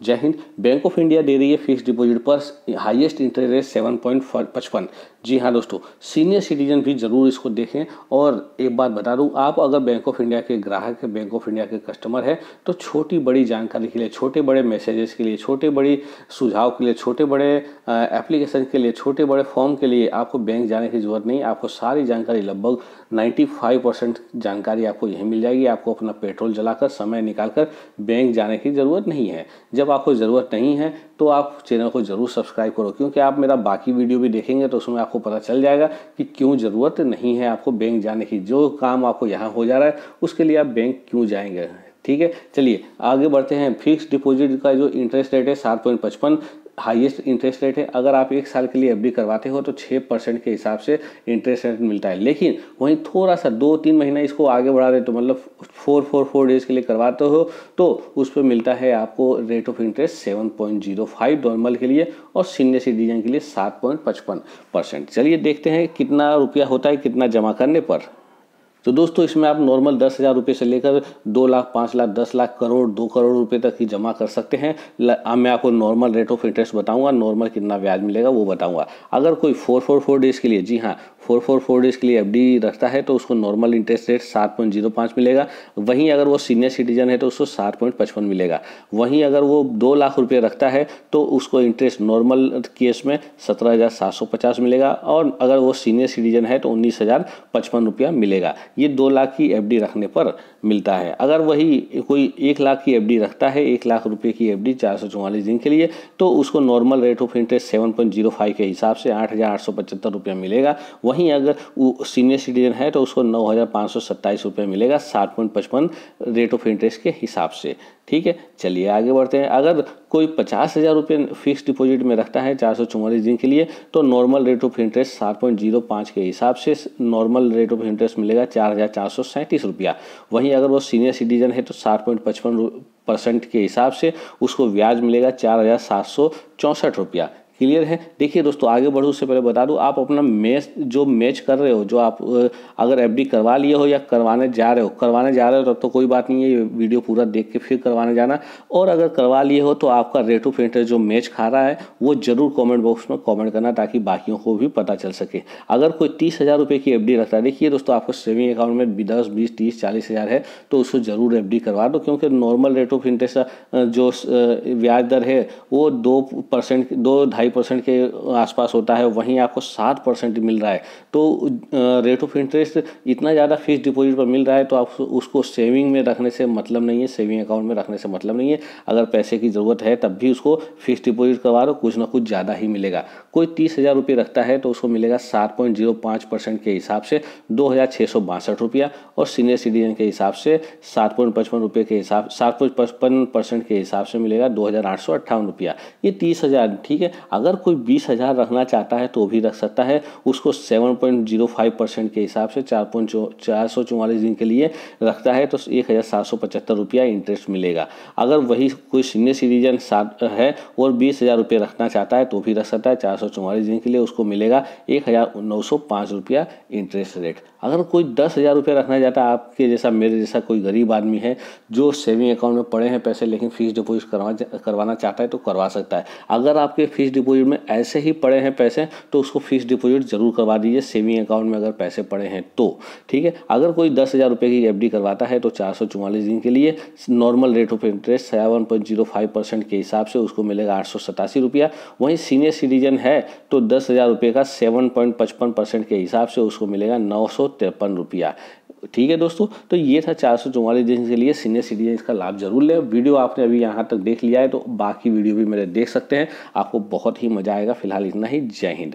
जय Hind. Bank of India दे रही है फिक्स डिपॉजिट पर हाईएस्ट इंटरेस्ट रेट 7.55। जी हाँ दोस्तों, सीनियर सिटीजन भी ज़रूर इसको देखें। और एक बात बता दूं, आप अगर बैंक ऑफ इंडिया के ग्राहक है, बैंक ऑफ इंडिया के कस्टमर है, तो छोटी बड़ी जानकारी के लिए, छोटे बड़े मैसेजेस के लिए, छोटे बड़ी सुझाव के लिए, छोटे बड़े एप्लीकेशन के लिए, छोटे बड़े फॉर्म के लिए आपको बैंक जाने की ज़रूरत नहीं। आपको सारी जानकारी, लगभग 95% जानकारी आपको यहीं मिल जाएगी। आपको अपना पेट्रोल जलाकर, समय निकालकर बैंक जाने की ज़रूरत नहीं है। जब आपको ज़रूरत नहीं है तो आप चैनल को ज़रूर सब्सक्राइब करो, क्योंकि आप मेरा बाकी वीडियो भी देखेंगे तो उसमें आपको पता चल जाएगा कि क्यों ज़रूरत नहीं है आपको बैंक जाने की। जो काम आपको यहाँ हो जा रहा है उसके लिए आप बैंक क्यों जाएंगे। ठीक है, चलिए आगे बढ़ते हैं। फिक्स डिपॉजिट का जो इंटरेस्ट रेट है 7.55 हाईएस्ट इंटरेस्ट रेट है। अगर आप 1 साल के लिए एफडी करवाते हो तो 6% के हिसाब से इंटरेस्ट रेट मिलता है। लेकिन वहीं थोड़ा सा 2-3 महीना इसको आगे बढ़ा दे तो मतलब 4 डेज के लिए करवाते हो तो उस पर मिलता है आपको रेट ऑफ इंटरेस्ट 7.05 नॉर्मल के लिए, और सीनियर सिटीजन के लिए 7.55%। चलिए देखते हैं कितना रुपया होता है कितना जमा करने पर। तो दोस्तों इसमें आप नॉर्मल 10,000 रुपये से लेकर 2 लाख, 5 लाख, 10 लाख, करोड़, 2 करोड़ रुपए तक ही जमा कर सकते हैं। अब मैं आपको नॉर्मल रेट ऑफ इंटरेस्ट बताऊंगा, नॉर्मल कितना ब्याज मिलेगा वो बताऊंगा। अगर कोई 4 डेज के लिए, जी हाँ 4 डेज के लिए एफडी रखता है तो उसको नॉर्मल इंटरेस्ट रेट 7.05 मिलेगा। वहीं अगर वो सीनियर सिटीजन है तो उसको 7.55 मिलेगा। वहीं अगर वो 2 लाख रुपये रखता है तो उसको इंटरेस्ट नॉर्मल केस में 17,750 मिलेगा, और अगर वो सीनियर सिटीजन है तो 19,055 रुपया मिलेगा। ये 2 लाख की एफडी रखने पर मिलता है। अगर वही कोई 1 लाख की एफडी रखता है, 1 लाख रुपए की एफडी 444 दिन के लिए, तो उसको नॉर्मल रेट ऑफ इंटरेस्ट 7.05 के हिसाब से 8,875 रुपया मिलेगा। वहीं अगर वो सीनियर सिटीजन है तो उसको 9,527 रुपये मिलेगा 7.55 रेट ऑफ इंटरेस्ट के हिसाब से। ठीक है, चलिए आगे बढ़ते हैं। अगर कोई 50,000 रुपये फिक्स डिपॉजिट में रखता है 444 दिन के लिए तो नॉर्मल रेट ऑफ इंटरेस्ट 7.05 के हिसाब से नॉर्मल रेट ऑफ इंटरेस्ट मिलेगा 4,437 रुपया। वहीं अगर वो सीनियर सिटीजन है तो 7.55% के हिसाब से उसको ब्याज मिलेगा 4,764 रुपया। क्लियर है। देखिए दोस्तों आगे बढ़ो उससे पहले बता दूं, आप अपना मैच कर रहे हो, जो आप अगर एफडी करवा लिए हो या करवाने जा रहे हो तब तो कोई बात नहीं है, ये वीडियो पूरा देख के फिर करवाने जाना। और अगर करवा लिए हो तो आपका रेट ऑफ इंटरेस्ट जो मैच खा रहा है वो जरूर कमेंट बॉक्स में कमेंट करना, ताकि बाकियों को भी पता चल सके। अगर कोई 30,000 रुपये की एफडी रखता है, देखिए दोस्तों आपको सेविंग अकाउंट में 10, 20, 30, 40,000 है तो उसको जरूर एफडी करवा दो, क्योंकि नॉर्मल रेट ऑफ इंटरेस्ट जो ब्याज दर है वो 2%, 2-2.5% के आसपास होता है। वहीं आपको 7% मिल रहा है, तो रेट ऑफ इंटरेस्ट इतना ज़्यादा फिक्स डिपॉजिट पर मिल रहा है तो आप उसको सेविंग में रखने से मतलब नहीं है, सेविंग अकाउंट में रखने से मतलब नहीं है। अगर पैसे की ज़रूरत है तब भी उसको फिक्स डिपॉजिट करवा दो, कुछ ना कुछ ज़्यादा ही मिलेगा। कोई 30,000 रुपये रखता है तो उसको मिलेगा 7.05% के हिसाब से 2,662 रुपया, और सीनियर सिटीजन के हिसाब से 7.55 रुपये के हिसाब 7.55% के हिसाब से मिलेगा 2,858 रुपया। ये 30,000। ठीक है, अगर कोई 20,000 रखना चाहता है तो भी रख सकता है। उसको 7.05% के हिसाब से 444 दिन के लिए रखता है तो 1,775 रुपया इंटरेस्ट मिलेगा। अगर वही कोई सीनियर सिटीजन है और 20,000 रुपये रखना चाहता है तो भी रख सकता है 444 दिन के लिए, उसको मिलेगा 1,905 रुपया इंटरेस्ट रेट। अगर कोई 10,000 रुपये रखना चाहता है, आपके जैसा मेरे जैसा कोई गरीब आदमी है जो सेविंग अकाउंट में पड़े हैं पैसे लेकिन फिक्स डिपॉजिट करवाना चाहता है तो करवा सकता है। अगर आपके फिक्स डिपॉजिट में ऐसे ही पड़े हैं पैसे तो उसको फिक्स डिपॉजिट जरूर करवा दीजिए, सेविंग अकाउंट में अगर पैसे पड़े हैं तो। ठीक है, अगर कोई 10,000 रुपये की एफडी करवाता है तो 444 दिन के लिए नॉर्मल रेट ऑफ इंटरेस्ट 7.05% के हिसाब से उसको मिलेगा 887 रुपया। वहीं सीनियर सिटीजन है तो 10,000 रुपये का 7.55% के हिसाब से उसको मिलेगा 953 रुपया। ठीक है दोस्तों, तो ये था 444 दिन के लिए सीनियर सिटीजन, इसका लाभ जरूर लें। वीडियो आपने अभी यहाँ तक देख लिया है तो बाकी वीडियो भी मेरे देख सकते हैं, आपको बहुत ही मजा आएगा। फिलहाल इतना ही। जय हिंद।